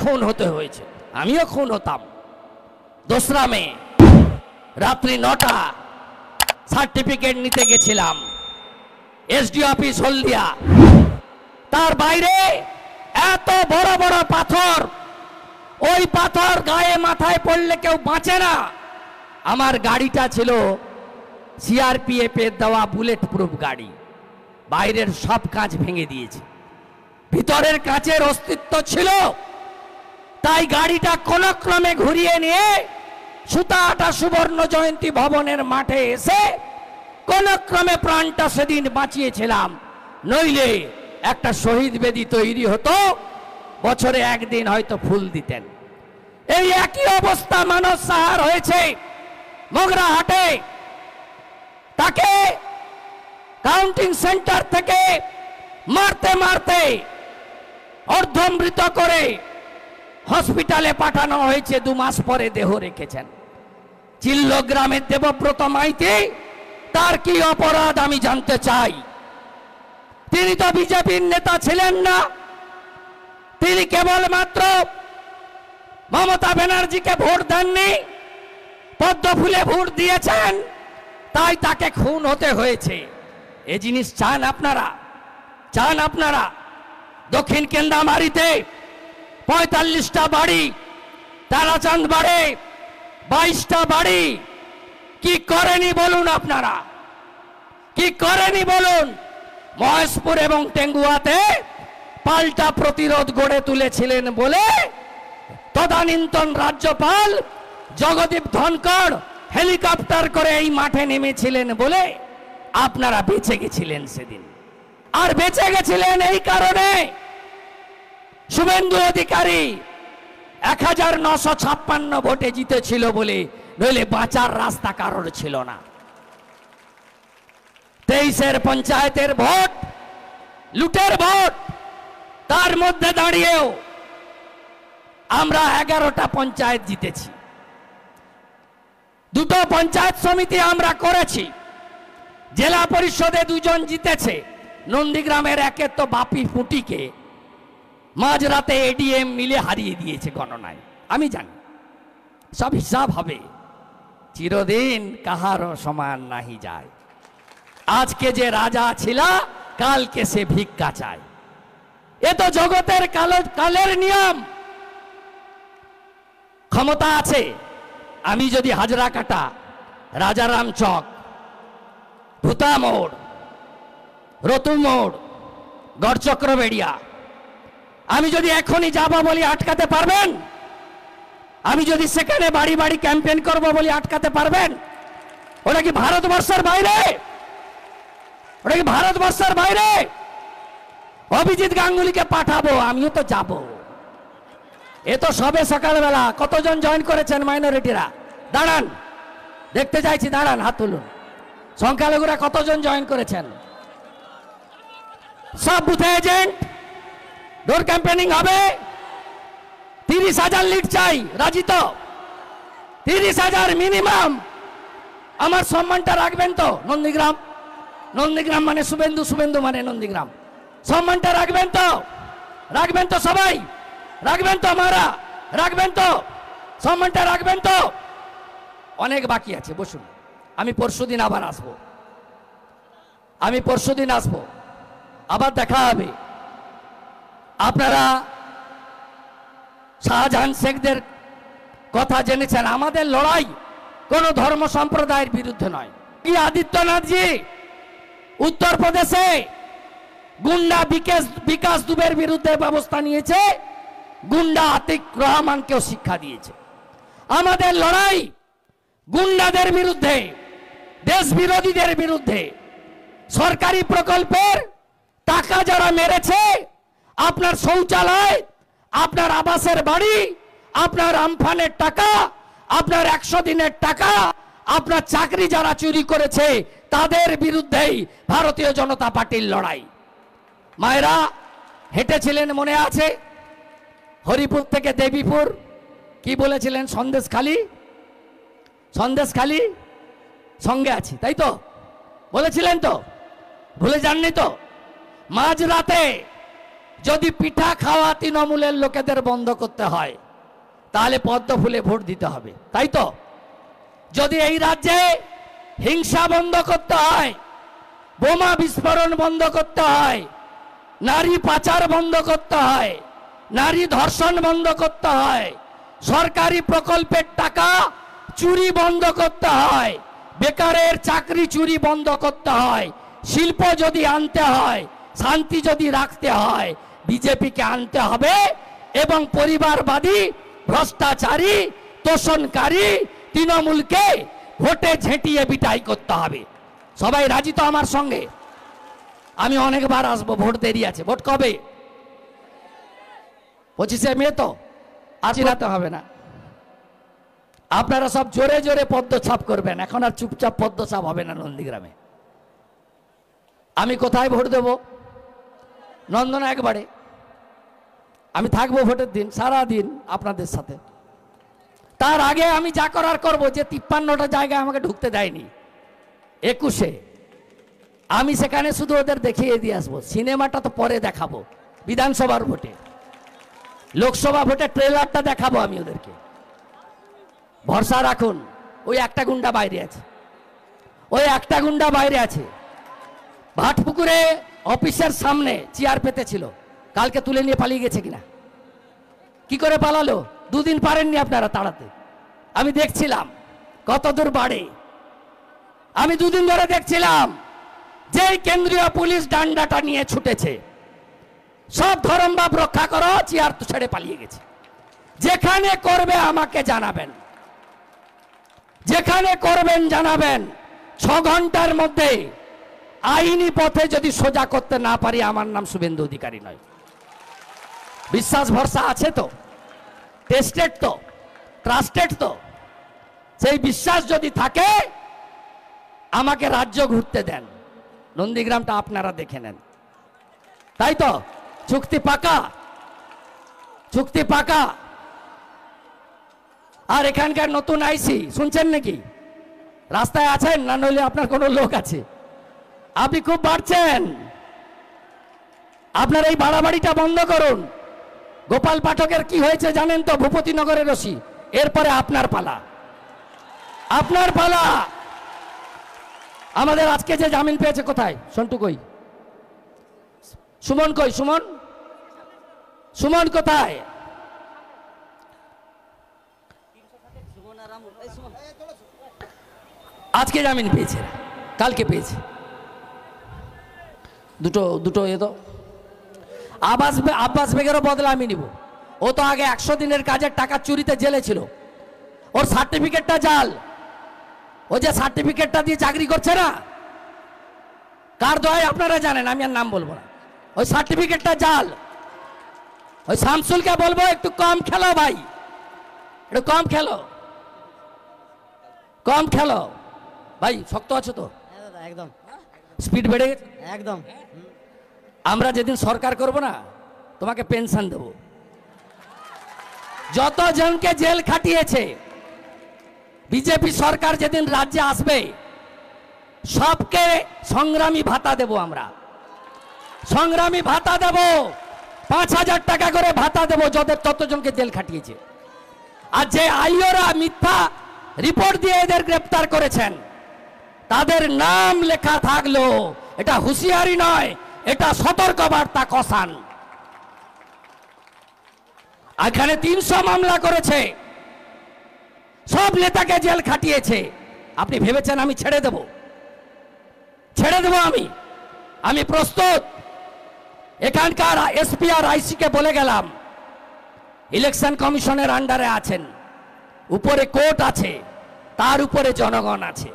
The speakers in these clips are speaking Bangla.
খুন হতে হয়েছে, আমিও খুন হতাম। 2রা মে রাত্রি 9টা সার্টিফিকেট নিতে গেছিলাম এসডি অফিস হলদিয়া। তার বাইরে এত বড় বড় পাথর, ওই পাথর গায়ে মাথায় পড়লে কেউ বাঁচে না। আমার গাড়িটা ছিল সিআরপিএফ এর দেওয়া বুলেট প্রুফ গাড়ি, বাইরের সব কাঁচ ভেঙে দিয়েছে, ভিতরের কাঁচের অস্তিত্ব ছিল। তাই গাড়িটা কোন ক্রমে ঘুরিয়ে নিয়ে সুতাহাটা সুবর্ণ জয়ন্তী ভবনের মাঠে এসে কোন ক্রমে প্রাণটা সেদিন বাঁচিয়েছিলাম। নইলে একটা শহীদ বেদি তৈরি হতো, বছরে একদিন হয়তো ফুল দিতেন। এই একই অবস্থা মানস সাহার হয়েছে মগরাহাটে। তাকে কাউন্টিং সেন্টার থেকে মারতে মারতে অর্ধমৃত করে হসপিটালে পাঠানো হয়েছে। 2 মাস পরে দেহ রেখেছেন। চিল্ল গ্রামের দেবব্রত মাইতি, তার কি অপরাধ আমি জানতে চাই। তিনি তো বিজেপির নেতা ছিলেন না, তিনি কেবলমাত্র মমতা ব্যানার্জিকে ভোট দেননি, পদ্ম ফুলে ভোট দিয়েছেন, তাই তাকে খুন হতে হয়েছে। এ জিনিস চান আপনারা? চান আপনারা? দক্ষিণ কেন্দ্রামারিতে 45টা বাড়ি, তারাচাঁদ বাড়ে 22টা বাড়ি, কি করেনি বলুন আপনারা? কি করেনি বলুন? মহেশপুর এবং টেঙ্গুয়াতে পাল্টা প্রতিরোধ গড়ে তুলেছিলেন বলে তদানীন্তন রাজ্যপাল জগদীপ ধনকড় হেলিকপ্টার করে এই মাঠে নেমেছিলেন বলে আপনারা বেঁচে গেছিলেন সেদিন। আর বেঁচে গেছিলেন এই কারণে শুভেন্দু অধিকারী 1956 ভোটে জিতেছিল বলে, নইলে বাঁচার রাস্তা কারোর ছিল না। 23-এর পঞ্চায়েতের ভোট লুটের ভোট, তার মধ্যে দাঁড়িয়েও আমরা 11টা পঞ্চায়েত জিতেছি। 2টো পঞ্চায়েত সমিতি আমরা করেছি, জেলা পরিষদে 2 জন জিতেছে। নন্দীগ্রামের একের তো বাপি ফুটিকে মাঝরাতে এডিএম মিলে হারিয়ে দিয়েছে গণনায়। আমি জানি সব হিসাব হবে, চিরদিন কাহারও সমান নাহি যায়। আজকে যে রাজা ছিল, কালকে সে ভিক্ষা চায়। এ তো জগতের কালের নিয়ম। ক্ষমতা আছে, আমি যদি হাজরাকাটা, রাজারাম চক, ভূতা মোড়, রতু মোড়, গড়চক্রবেড়িয়া, আমি যদি এখনই যাব বলি আটকাতে পারবেন? আমি যদি সেখানে বাড়ি বাড়ি ক্যাম্পেইন করব বলি আটকাতে পারবেন? ওটা কি ভারতবর্ষের বাইরে? ওটা কি ভারতবর্ষের বাইরে? অভিজিৎ গাঙ্গুলিকে পাঠাবো, আমিও তো যাব। এ তো সবে সকালবেলা। কতজন জয়েন করেছেন মাইনরিটিরা? দাঁড়ান, দেখতে চাইছি, দাঁড়ান, হাত তুলুন। সংখ্যালঘুরা কতজন জয়েন করেছেন? সব বুথে এজেন্ট, ডোর ক্যাম্পেনিং হবে। 30,000 লিড চাই, রাজি তো? 30,000 মিনিমাম। আমার সম্মানটা রাখবেন তো? নন্দীগ্রাম, নন্দীগ্রাম মানে শুভেন্দু, শুভেন্দু মানে নন্দীগ্রাম। সম্মানটা রাখবেন তো? রাখবেন তো সবাই? রাখবেন তো? আমারা রাখবেন তো? সম্মানটা রাখবেন তো? অনেক বাকি আছে, বসুন। আমি পরশুদিন আবার আসবো, আমি পরশুদিন আসবো, আবার দেখা হবে। আপনারা শাহজাহান শেখদের কথা জেনেছেন। আমাদের লড়াই কোন ধর্ম সম্প্রদায়ের বিরুদ্ধে নয়। কি আদিত্যনাথজি উত্তরপ্রদেশে গুন্ডা বিকাশ দুবের বিরুদ্ধে ব্যবস্থা নিয়েছে, গুন্ডা আতিক রহমানকেও শিক্ষা দিয়েছে। আমাদের লড়াই গুন্ডাদের বিরুদ্ধে, দেশ বিরোধীদের বিরুদ্ধে। সরকারি প্রকল্পের টাকা যারা মেরেছে, আপনার শৌচালয়, আপনার আবাসের বাড়ি, আপনার আমফানের টাকা, আপনার 100 দিনের টাকা, আপনার চাকরি যারা চুরি করেছে, তাদের বিরুদ্ধেই ভারতীয় জনতা পার্টির লড়াই। মায়েরা হেঁটেছিলেন, মনে আছে? হরিপুর থেকে দেবীপুর, কি বলেছিলেন? সন্দেশখালি, সন্দেশখালি সঙ্গে আছি, তাই তো বলেছিলেন তো? ভুলে যাননি তো? মাঝরাতে যদি পিঠা খাওয়া তৃণমূলের লোকেদের বন্ধ করতে হয় তাহলে পদ্ম ফুলে ভোট দিতে হবে, তাই তো? যদি এই রাজ্যে হিংসা বন্ধ করতে হয়, বোমা বিস্ফোরণ বন্ধ করতে হয়, নারী পাচার বন্ধ করতে হয়, নারী ধর্ষণ বন্ধ করতে হয়, সরকারি প্রকল্পের টাকা চুরি বন্ধ করতে হয়, বেকারের চাকরি চুরি বন্ধ করতে হয়, শিল্প যদি আনতে হয়, শান্তি যদি রাখতে হয়, বিজেপিকে আনতে হবে এবং পরিবারবাদী, ভ্রষ্টাচারী, তোষণকারী তৃণমূলকে ভোটে ঝেঁটিয়ে বিটাই করতে হবে। সবাই রাজি তো আমার সঙ্গে? আমি অনেকবার আসবো, ভোট দেরি আছে। ভোট কবে? 25শে মে তো? চিনাতে হবে না। আপনারা সব জোরে জোরে পদ্মছাপ করবেন, এখন আর চুপচাপ পদ্মছাপ হবে না নন্দীগ্রামে। আমি কোথায় ভোট দেব? নন্দনা একবারে। আমি থাকবো ভোটের দিন সারা দিন আপনাদের সাথে। তার আগে আমি যা করার করব, যে 53টা জায়গায় আমাকে ঢুকতে দেয়নি 21শে, আমি সেখানে শুধু ওদের দেখিয়ে দিয়ে আসবো। সিনেমাটা তো পরে দেখাবো, বিধানসভার ভোটে, লোকসভা ভোটে ট্রেলারটা দেখাবো আমি ওদেরকে। ভরসা রাখুন। ওই একটা গুন্ডা বাইরে আছে, ওই একটা গুন্ডা বাইরে আছে। ভাটপুকুরে অফিসের সামনে চেয়ার পেতেছিল, কালকে তুলে নিয়ে পালিয়ে গেছে কিনা? কি করে পালালো? দুদিন পারেননি আপনারা তাড়াতে। আমি দেখছিলাম কত দূর বাড়ে। আমি দুদিন ধরে দেখছিলাম যে কেন্দ্রীয় পুলিশ ডান্ডাটা নিয়ে ছুটেছে, সব ধর্মভাব রক্ষা করো, চেয়ার তো ছেড়ে পালিয়ে গেছে। যেখানে করবে আমাকে জানাবেন, যেখানে করবেন জানাবেন। 6 ঘন্টার মধ্যে আইনি পথে যদি সোজা করতে না পারি, আমার নাম শুভেন্দু অধিকারী নয়। বিশ্বাস ভরসা আছে তো? টেস্টেড তো? ট্রাস্টেড তো? সেই বিশ্বাস যদি থাকে আমাকে রাজ্য ঘুরতে দেন, নন্দীগ্রামটা আপনারা দেখে নেন, তাই তো? চুক্তি পাকা, চুক্তি পাকা। আর এখানকার নতুন আইসি শুনছেন নাকি? রাস্তায় আছেন না? নইলে আপনার কোনো লোক আছে? আপনি খুব বাড়ছেন, আপনার এই বাড়াবাড়িটা বন্ধ করুন। গোপাল পাঠকের কি হয়েছে জানেন তো? ভূপতিনগরের রশি। এরপরে আপনার পালা, আপনার পালা। আমাদের আজকে যে জামিন পেয়েছে, কোথায় সন্টু? কই সুমন? কই সুমন? সুমন কোথায়? আজকে জামিন পেয়েছে, কালকে পেয়েছে। দুটো দুটো এ তো আব্বাস বেগেরও বদলা আমি নিব। ও তো আগে 100 দিনের কাজের টাকা চুরিতে জেলে ছিল, ওর সার্টিফিকেটটা জাল। ও যে সার্টিফিকেটটা দিয়ে চাকরি করছে না, কার দয় আপনারা জানেন, আমি আর নাম বলবো না। ওই সার্টিফিকেটটা জাল। ওই শামসুলকে বলবো একটু কম খেলো ভাই, একটু কম খেলো, কম খেলো ভাই। শক্ত আছো তো? একদম স্পিড বেড়ে গেছে একদম। আমরা যেদিন সরকার করব না, তোমাকে পেনশন দেব। যতজনকে জেল খাটিয়েছে বিজেপি সরকার যেদিন রাজ্যে আসবে, সবকে সংগ্রামী ভাতা দেব আমরা। সংগ্রামী ভাতা দেব, 5000 টাকা করে ভাতা দেব যাদের ততজনকে জেল খাটিয়েছে। আর যে আইওরা মিথ্যা রিপোর্ট দিয়ে এদের গ্রেপ্তার করেছেন, তাদের নাম লেখা থাকলো, এটা হুঁশিয়ারি নয়, এটা সতর্কবার্তা কসান। এখানে 300 মামলা করেছে, সব নেতাকে জেল খাটিয়েছে। আপনি ভেবেছেন আমি ছেড়ে দেব? ছেড়ে দেব আমি প্রস্তুত। এখানকার এসপি আর আইসি কে বলে গেলাম, ইলেকশন কমিশনের আন্ডারে আছেন, উপরে কোর্ট আছে, তার উপরে জনগণ আছে।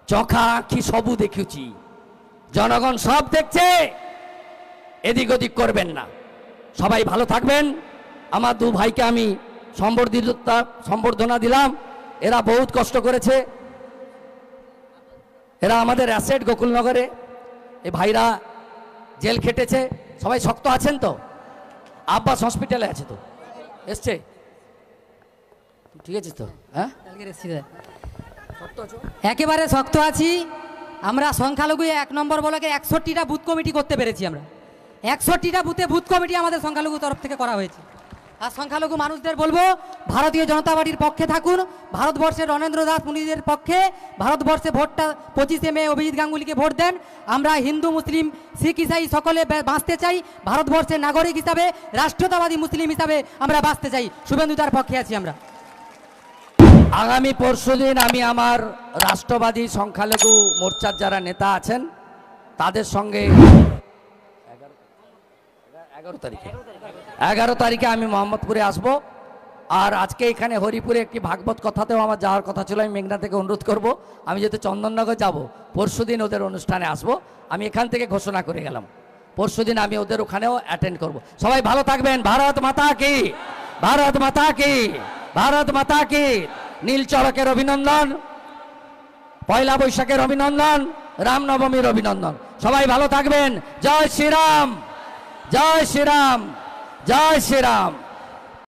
চোখা আঁখি সবু দেখেছি, জনগণ সব দেখছে, এদিক ওদিক করবেন না। সবাই ভালো থাকবেন। আমার 2 ভাইকে আমি সম্বর্ধনা দিলাম। এরা বহুত কষ্ট করেছে, এরা আমাদের অ্যাসেট গোকুলনগরে। এই ভাইরা জেল খেটেছে। সবাই শক্ত আছেন তো? আব্বাস হসপিটালে আছে তো? এসছে? ঠিক আছে তো? হ্যাঁ, একেবারে শক্ত আছি আমরা। সংখ্যালঘু 1 নম্বর ব্লকে 61টা বুথ কমিটি করতে পেরেছি আমরা। 61টা বুথে বুথ কমিটি আমাদের সংখ্যালঘু তরফ থেকে করা হয়েছে। আর সংখ্যালঘু মানুষদের বলবো ভারতীয় জনতা পার্টির পক্ষে থাকুন, ভারতবর্ষের রণেন্দ্র দাস মুনিদের পক্ষে, ভারতবর্ষে ভোটটা 25শে মে অভিজিৎ গাঙ্গুলিকে ভোট দেন। আমরা হিন্দু মুসলিম শিখ ইসাই সকলে বাঁচতে চাই, ভারতবর্ষের নাগরিক হিসাবে রাষ্ট্রতাবাদী মুসলিম হিসাবে আমরা বাঁচতে চাই। শুভেন্দু তার পক্ষে আছি আমরা। আগামী পরশুদিন আমি আমার রাষ্ট্রবাদী সংখ্যালঘু মোর্চার যারা নেতা আছেন তাদের সঙ্গে 11 তারিখে আমি মোহাম্মদপুরে আসব। আর আজকে এখানে হরিপুরে একটি ভাগবত কথাতেও আমার যাওয়ার কথা ছিল। আমি মেঘনা থেকে অনুরোধ করব, আমি যেহেতু চন্দননগর যাব, পরশুদিন ওদের অনুষ্ঠানে আসব। আমি এখান থেকে ঘোষণা করে গেলাম, পরশুদিন আমি ওদের ওখানেও অ্যাটেন্ড করব। সবাই ভালো থাকবেন। ভারত মাতা কি, ভারত মাতা কি, ভারত মাতা কি। নীল চড়কের অভিনন্দন, পয়লা বৈশাখের অভিনন্দন, রামনবমীর অভিনন্দন। সবাই ভালো থাকবেন। জয় শ্রীরাম, জয় শ্রীরাম, জয় শ্রীরাম।